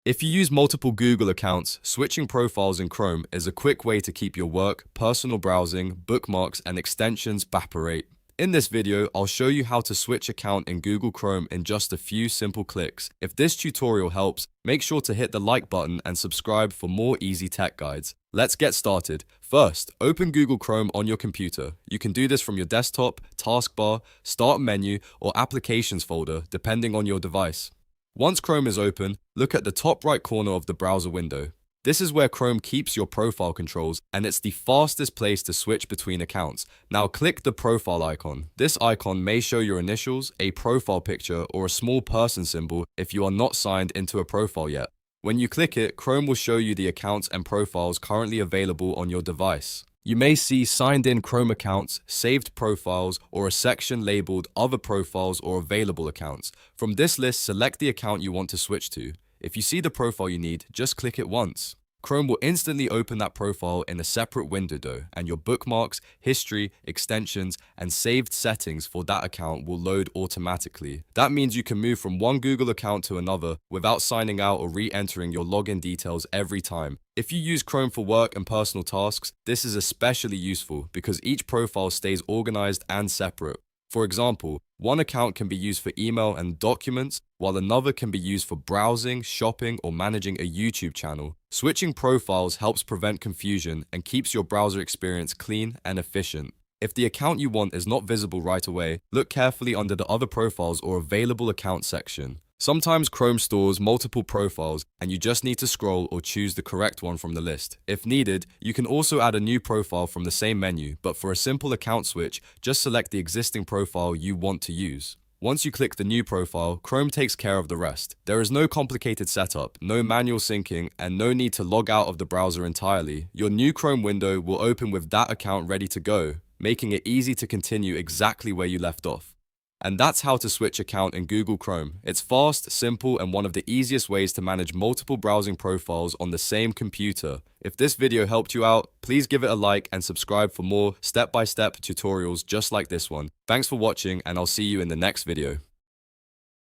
If you use multiple Google accounts, switching profiles in Chrome is a quick way to keep your work, personal browsing, bookmarks, and extensions separate. In this video, I'll show you how to switch account in Google Chrome in just a few simple clicks. If this tutorial helps, make sure to hit the like button and subscribe for more easy tech guides. Let's get started. First, open Google Chrome on your computer. You can do this from your desktop, taskbar, start menu, or applications folder, depending on your device. Once Chrome is open, look at the top right corner of the browser window. This is where Chrome keeps your profile controls, and it's the fastest place to switch between accounts. Now click the profile icon. This icon may show your initials, a profile picture, or a small person symbol if you are not signed into a profile yet. When you click it, Chrome will show you the accounts and profiles currently available on your device. You may see signed in Chrome accounts, saved profiles, or a section labeled Other Profiles or Available Accounts. From this list, select the account you want to switch to. If you see the profile you need, just click it once. Chrome will instantly open that profile in a separate window though, and your bookmarks, history, extensions, and saved settings for that account will load automatically. That means you can move from one Google account to another without signing out or re-entering your login details every time. If you use Chrome for work and personal tasks, this is especially useful because each profile stays organized and separate. For example, one account can be used for email and documents, while another can be used for browsing, shopping, or managing a YouTube channel. Switching profiles helps prevent confusion and keeps your browser experience clean and efficient. If the account you want is not visible right away, look carefully under the Other Profiles or Available Accounts section. Sometimes Chrome stores multiple profiles and you just need to scroll or choose the correct one from the list. If needed, you can also add a new profile from the same menu, but for a simple account switch, just select the existing profile you want to use. Once you click the new profile, Chrome takes care of the rest. There is no complicated setup, no manual syncing, and no need to log out of the browser entirely. Your new Chrome window will open with that account ready to go, making it easy to continue exactly where you left off. And that's how to switch account in Google Chrome. It's fast, simple, and one of the easiest ways to manage multiple browsing profiles on the same computer. If this video helped you out, please give it a like and subscribe for more step-by-step tutorials just like this one. Thanks for watching, and I'll see you in the next video.